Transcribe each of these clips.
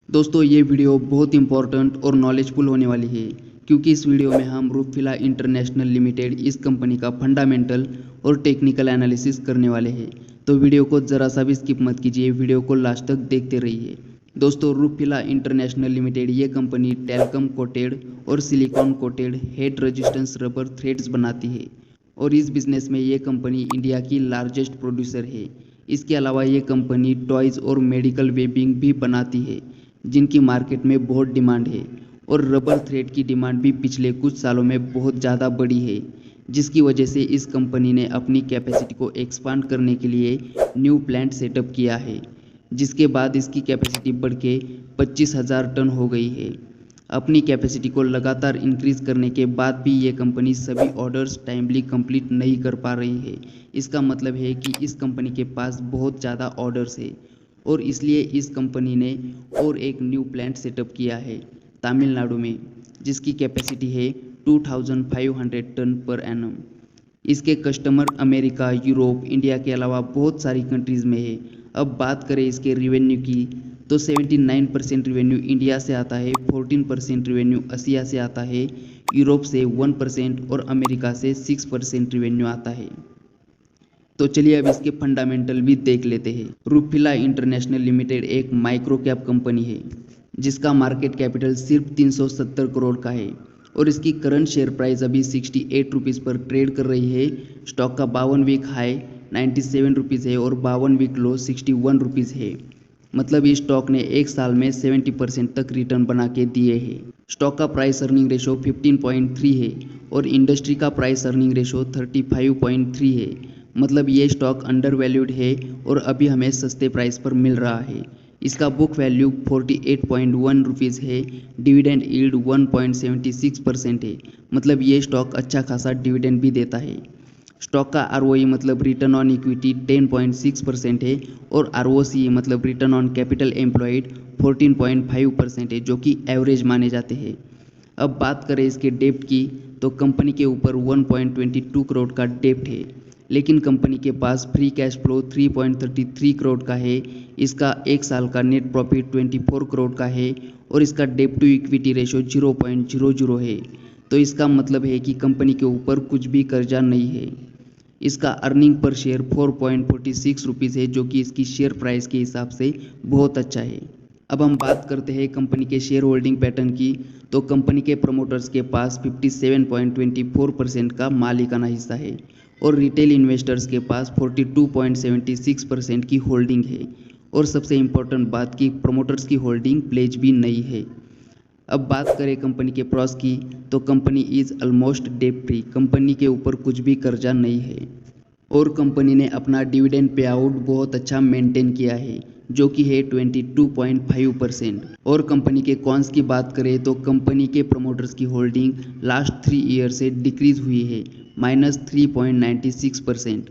दोस्तों ये वीडियो बहुत इंपॉर्टेंट और नॉलेजफुल होने वाली है क्योंकि इस वीडियो में हम रूपफिला इंटरनेशनल लिमिटेड इस कंपनी का फंडामेंटल और टेक्निकल एनालिसिस करने वाले हैं। तो वीडियो को ज़रा सा भी स्किप मत कीजिए, वीडियो को लास्ट तक देखते रहिए। दोस्तों रूपफिला इंटरनेशनल लिमिटेड ये कंपनी टेल्कम कोटेड और silicon coated head resistance rubber threads बनाती है और इस बिज़नेस में ये कंपनी इंडिया की लार्जेस्ट प्रोड्यूसर है। इसके अलावा ये कंपनी टॉयज़ और मेडिकल वेबिंग भी बनाती है जिनकी मार्केट में बहुत डिमांड है और रबर थ्रेड की डिमांड भी पिछले कुछ सालों में बहुत ज़्यादा बढ़ी है, जिसकी वजह से इस कंपनी ने अपनी कैपेसिटी को एक्सपांड करने के लिए न्यू प्लांट सेटअप किया है, जिसके बाद इसकी कैपेसिटी बढ़ के 25,000 टन हो गई है। अपनी कैपेसिटी को लगातार इंक्रीज करने के बाद भी ये कंपनी सभी ऑर्डर्स टाइमली कंप्लीट नहीं कर पा रही है। इसका मतलब है कि इस कंपनी के पास बहुत ज़्यादा ऑर्डर्स है और इसलिए इस कंपनी ने और एक न्यू प्लांट सेटअप किया है तमिलनाडु में, जिसकी कैपेसिटी है 2500 टन पर एनम। इसके कस्टमर अमेरिका, यूरोप, इंडिया के अलावा बहुत सारी कंट्रीज़ में है। अब बात करें इसके रिवेन्यू की तो 79% रिवेन्यू इंडिया से आता है, 14% रिवेन्यू एशिया से आता है, यूरोप से 1% और अमेरिका से 6% रिवेन्यू आता है। तो चलिए अब इसके फंडामेंटल भी देख लेते हैं। रूपफिला इंटरनेशनल लिमिटेड एक माइक्रो कैप कंपनी है जिसका मार्केट कैपिटल सिर्फ 370 करोड़ का है और इसकी करंट शेयर प्राइस अभी 68 रुपीज़ पर ट्रेड कर रही है। स्टॉक का 52 वीक हाई 97 रुपीज़ है और 52 वीक लो 61 रुपीज़ है। मतलब इस स्टॉक ने एक साल में 70% तक रिटर्न बना के दिए हैं। स्टॉक का प्राइस अर्निंग रेशो 15.3 है और इंडस्ट्री का प्राइस अर्निंग रेशो 35.3 है। मतलब ये स्टॉक अंडर वैल्यूड है और अभी हमें सस्ते प्राइस पर मिल रहा है। इसका बुक वैल्यू 48.1 रुपीज़ है। डिविडेंड यील्ड 1.76% है। मतलब ये स्टॉक अच्छा खासा डिविडेंड भी देता है। स्टॉक का आरओई मतलब रिटर्न ऑन इक्विटी 10.6% है और आरओसी मतलब रिटर्न ऑन कैपिटल एम्प्लॉयड 14.5% है, जो कि एवरेज माने जाते हैं। अब बात करें इसके डेप्ट की तो कंपनी के ऊपर 1.22 करोड़ का डेप्ट है, लेकिन कंपनी के पास फ्री कैश फ्लो 3.33 करोड़ का है। इसका एक साल का नेट प्रॉफिट 24 करोड़ का है और इसका डेप्ट टू इक्विटी रेशो 0.00 है। तो इसका मतलब है कि कंपनी के ऊपर कुछ भी कर्जा नहीं है। इसका अर्निंग पर शेयर 4.46 रुपीज़ है, जो कि इसकी शेयर प्राइस के हिसाब से बहुत अच्छा है। अब हम बात करते हैं कंपनी के शेयर होल्डिंग पैटर्न की तो कंपनी के प्रमोटर्स के पास 57.24% का मालिकाना हिस्सा है और रिटेल इन्वेस्टर्स के पास 42.76% की होल्डिंग है। और सबसे इम्पोर्टेंट बात कि प्रमोटर्स की होल्डिंग प्लेज भी नहीं है। अब बात करें कंपनी के प्रॉस की तो company is almost debt free. Company के ऊपर कुछ भी कर्जा नहीं है और कंपनी ने अपना डिविडेंड पे आउट बहुत अच्छा मेंटेन किया है, जो कि है 22.5%। और कंपनी के कॉन्स की बात करें तो कंपनी के प्रमोटर्स की होल्डिंग लास्ट 3 ईयर से डिक्रीज हुई है -3.96%।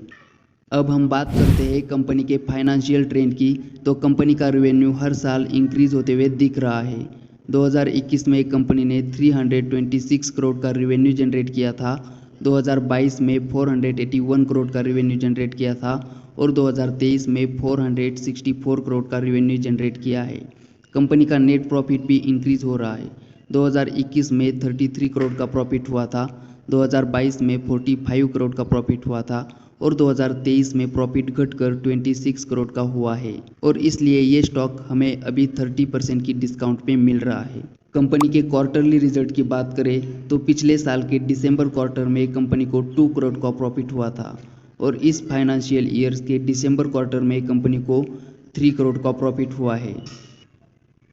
अब हम बात करते हैं कंपनी के फाइनेंशियल ट्रेंड की तो कंपनी का रेवेन्यू हर साल इंक्रीज होते हुए दिख रहा है। 2021 में कंपनी ने 326 करोड़ का रेवेन्यू जनरेट किया था, 2022 में 481 करोड़ का रेवेन्यू जनरेट किया था और 2023 में 464 करोड़ का रेवेन्यू जनरेट किया है। कंपनी का नेट प्रॉफिट भी इंक्रीज हो रहा है। 2021 में 33 करोड़ का प्रॉफिट हुआ था, 2022 में 45 करोड़ का प्रॉफिट हुआ था और 2023 में प्रॉफिट घटकर 26 करोड़ का हुआ है और इसलिए ये स्टॉक हमें अभी 30% की डिस्काउंट पे मिल रहा है। कंपनी के क्वार्टरली रिजल्ट की बात करें तो पिछले साल के दिसंबर क्वार्टर में कंपनी को 2 करोड़ का प्रॉफिट हुआ था और इस फाइनेंशियल ईयर्स के दिसंबर क्वार्टर में कंपनी को 3 करोड़ का प्रॉफिट हुआ है।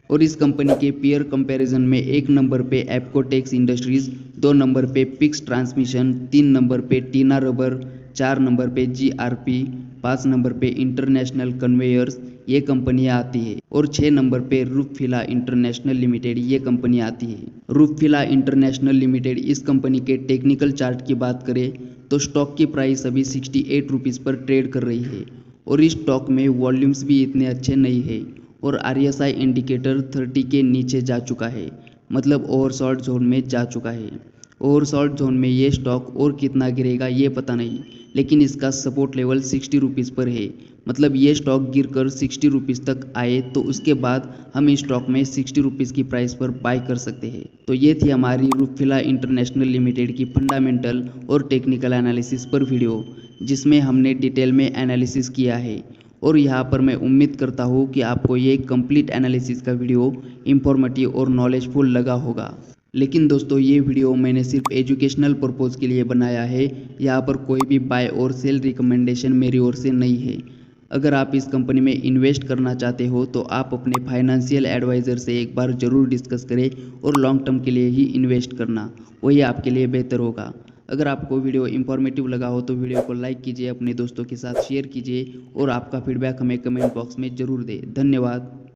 और इस कंपनी के पीयर कंपैरिजन में 1 नंबर पे एप्कोटेक्स इंडस्ट्रीज, 2 नंबर पे पिक्स ट्रांसमिशन, 3 नंबर पे टीना रबर, 4 नंबर पे जीआरपी, 5 नंबर पे इंटरनेशनल कन्वेयर्स ये कंपनियां आती है और 6 नंबर पे रूपफिला इंटरनेशनल लिमिटेड ये कंपनी आती है। रूपफिला इंटरनेशनल लिमिटेड इस कंपनी के टेक्निकल चार्ट की बात करें तो स्टॉक की प्राइस अभी 68 रुपीज़ पर ट्रेड कर रही है और इस स्टॉक में वॉल्यूम्स भी इतने अच्छे नहीं है और आरएसआई इंडिकेटर 30 के नीचे जा चुका है, मतलब ओवरसॉल्ट जोन में जा चुका है। ओवरसॉल्ट जोन में ये स्टॉक और कितना गिरेगा ये पता नहीं, लेकिन इसका सपोर्ट लेवल 60 रुपीज़ पर है। मतलब ये स्टॉक गिरकर 60 रुपीज़ तक आए तो उसके बाद हम इस स्टॉक में 60 रुपीज़ की प्राइस पर बाय कर सकते हैं। तो ये थी हमारी रूपफिला इंटरनेशनल लिमिटेड की फंडामेंटल और टेक्निकल एनालिसिस पर वीडियो, जिसमें हमने डिटेल में एनालिसिस किया है। और यहाँ पर मैं उम्मीद करता हूँ कि आपको ये कंप्लीट एनालिसिस का वीडियो इंफॉर्मेटिव और नॉलेजफुल लगा होगा। लेकिन दोस्तों, ये वीडियो मैंने सिर्फ एजुकेशनल पर्पज़ के लिए बनाया है। यहाँ पर कोई भी बाय और सेल रिकमेंडेशन मेरी ओर से नहीं है। अगर आप इस कंपनी में इन्वेस्ट करना चाहते हो तो आप अपने फाइनेंशियल एडवाइज़र से एक बार ज़रूर डिस्कस करें और लॉन्ग टर्म के लिए ही इन्वेस्ट करना, वही आपके लिए बेहतर होगा। अगर आपको वीडियो इंफॉर्मेटिव लगा हो तो वीडियो को लाइक कीजिए, अपने दोस्तों के साथ शेयर कीजिए और आपका फीडबैक हमें कमेंट बॉक्स में ज़रूर दें। धन्यवाद।